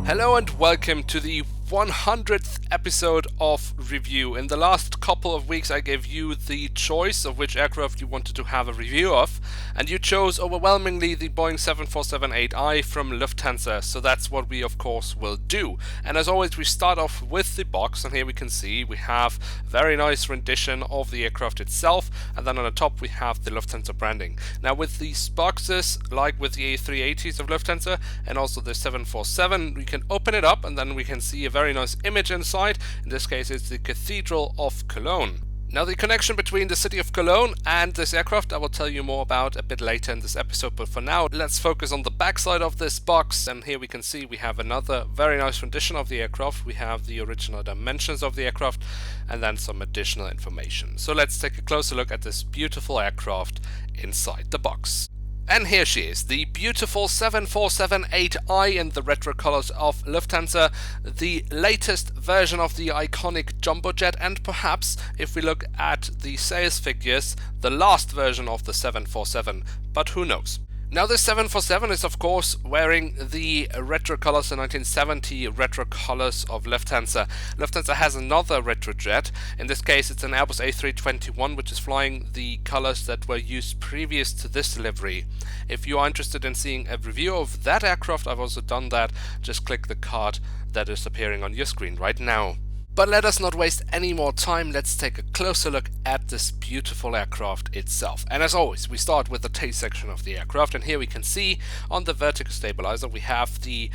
Hello and welcome to the 100th episode of Review. In the last couple of weeks I gave you the choice of which aircraft you wanted to have a review of, and you chose overwhelmingly the Boeing 747-8i from Lufthansa, so that's what we of course will do. And as always we start off with the box, and here we can see we have a very nice rendition of the aircraft itself, and then on the top we have the Lufthansa branding. Now with these boxes, like with the A380s of Lufthansa and also the 747, we can open it up and then we can see a very nice image inside. In this case it's the Cathedral of Cologne. Now the connection between the city of Cologne and this aircraft I will tell you more about a bit later in this episode, but for now let's focus on the back side of this box, and here we can see we have another very nice rendition of the aircraft. We have the original dimensions of the aircraft and then some additional information. So let's take a closer look at this beautiful aircraft inside the box. And here she is, the beautiful 747-8i in the retro colors of Lufthansa, the latest version of the iconic jumbo jet, and perhaps, if we look at the sales figures, the last version of the 747, but who knows. Now this 747 is of course wearing the retro colors, the 1970 retro colors of Lufthansa. Lufthansa has another retro jet. In this case it's an Airbus A321, which is flying the colors that were used previous to this livery. If you are interested in seeing a review of that aircraft, I've also done that. Just click the card that is appearing on your screen right now. But let us not waste any more time, let's take a closer look at this beautiful aircraft itself. And as always, we start with the tail section of the aircraft, and here we can see on the vertical stabilizer we have the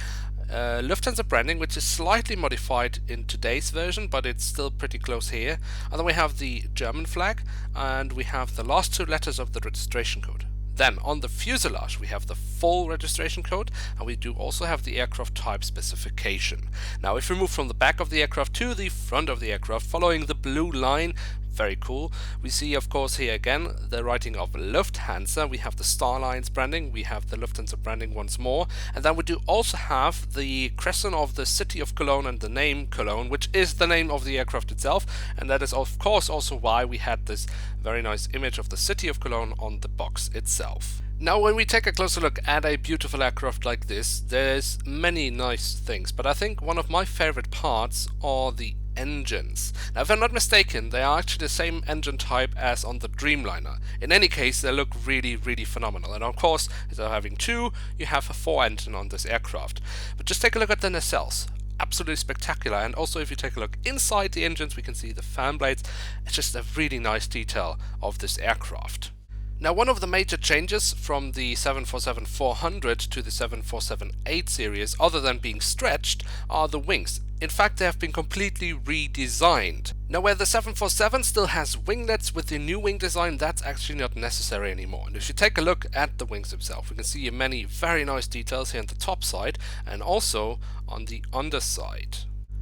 Lufthansa branding, which is slightly modified in today's version, but it's still pretty close here. And then we have the German flag, and we have the last two letters of the registration code. Then on the fuselage we have the full registration code, and we do also have the aircraft type specification. Now if we move from the back of the aircraft to the front of the aircraft following the blue line, very cool, we see of course here again the writing of Lufthansa. We have the Star Alliance branding, we have the Lufthansa branding once more, and then we do also have the crescent of the city of Cologne and the name Cologne, which is the name of the aircraft itself, and that is of course also why we had this very nice image of the city of Cologne on the box itself. Now when we take a closer look at a beautiful aircraft like this, there's many nice things, but I think one of my favorite parts are the engines. Now if I'm not mistaken, they are actually the same engine type as on the Dreamliner. In any case, they look really phenomenal, and of course instead of having two, you have a 4-engine on this aircraft. But just take a look at the nacelles. Absolutely spectacular, and also if you take a look inside the engines we can see the fan blades. It's just a really nice detail of this aircraft. Now one of the major changes from the 747-400 to the 747-8 series, other than being stretched, are the wings. In fact, they have been completely redesigned. Now where the 747 still has winglets, with the new wing design that's actually not necessary anymore. And if you take a look at the wings themselves, we can see many very nice details here on the top side and also on the underside.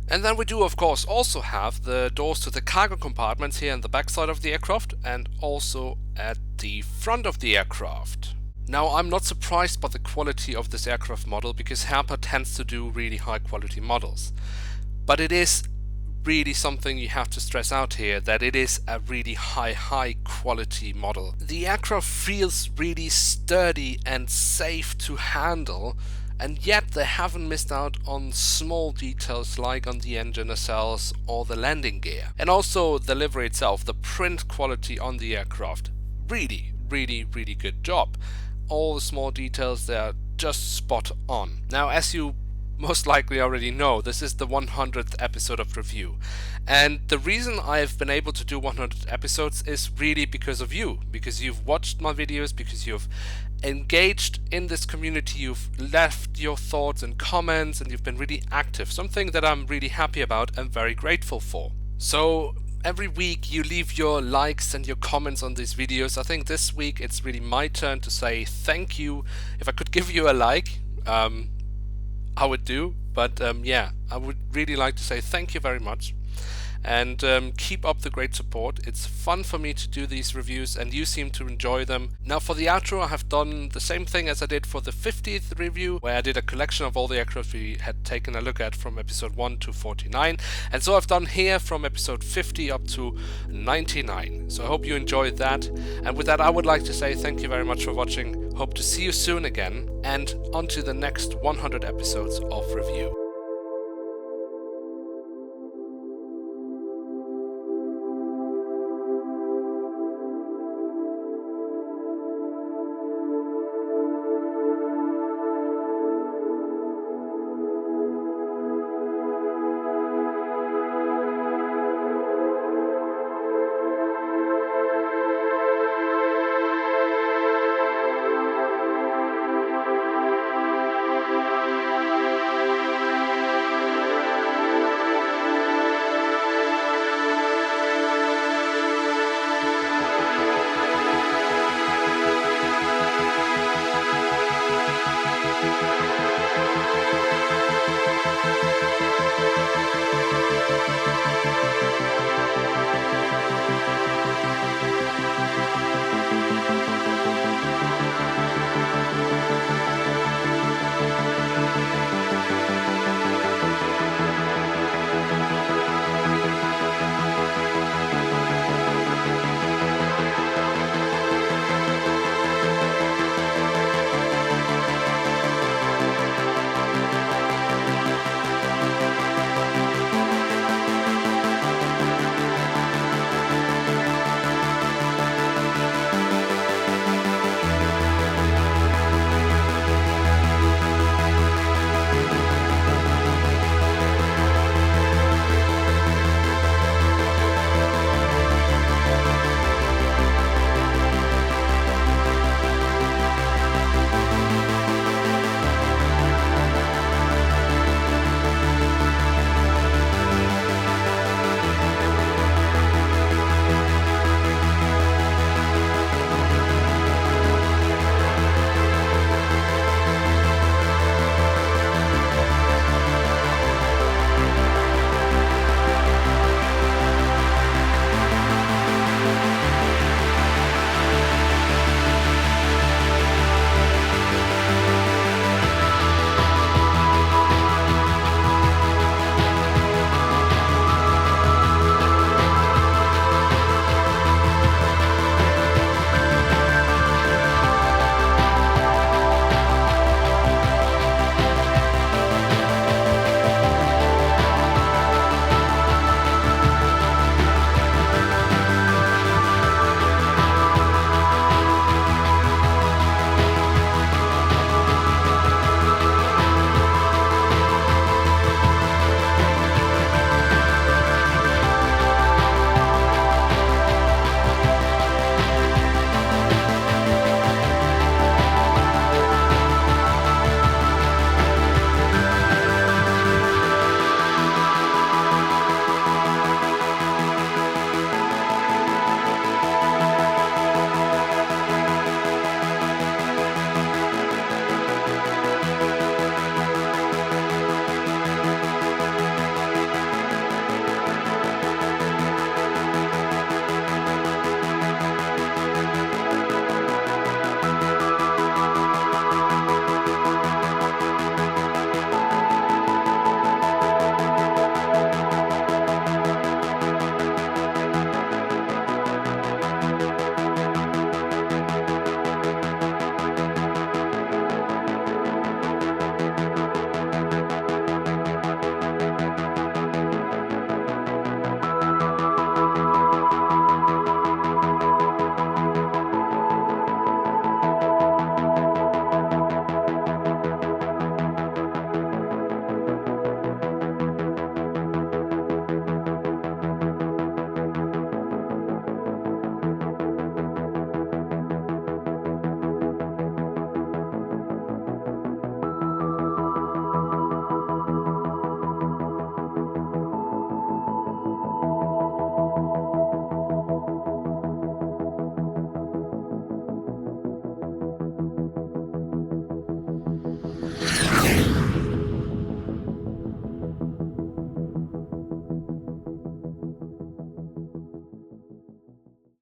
And then we do of course also have the doors to the cargo compartments here on the back side of the aircraft and also at the front of the aircraft. Now I'm not surprised by the quality of this aircraft model, because Herpa tends to do really high quality models. But it is really something you have to stress out here, that it is a really high quality model. The aircraft feels really sturdy and safe to handle, and yet they haven't missed out on small details like on the engine nacelles or the landing gear. And also the livery itself, the print quality on the aircraft, really good job. All the small details, they are just spot on. Now as you most likely already know, this is the 100th episode of Review, and the reason I've been able to do 100 episodes is really because of you, because you've watched my videos, because you've engaged in this community, you've left your thoughts and comments, and you've been really active, something that I'm really happy about and very grateful for. So every week you leave your likes and your comments on these videos. I think this week it's really my turn to say thank you. If I could give you a like, I would do, but yeah, I would really like to say thank you very much. and keep up the great support. It's fun for me to do these reviews and you seem to enjoy them. Now for the outro, I have done the same thing as I did for the 50th review, where I did a collection of all the aircraft we had taken a look at from episode 1 to 49, and so I've done here from episode 50 up to 99. So I hope you enjoyed that, and with that I would like to say thank you very much for watching. Hope to see you soon again, and on to the next 100 episodes of review.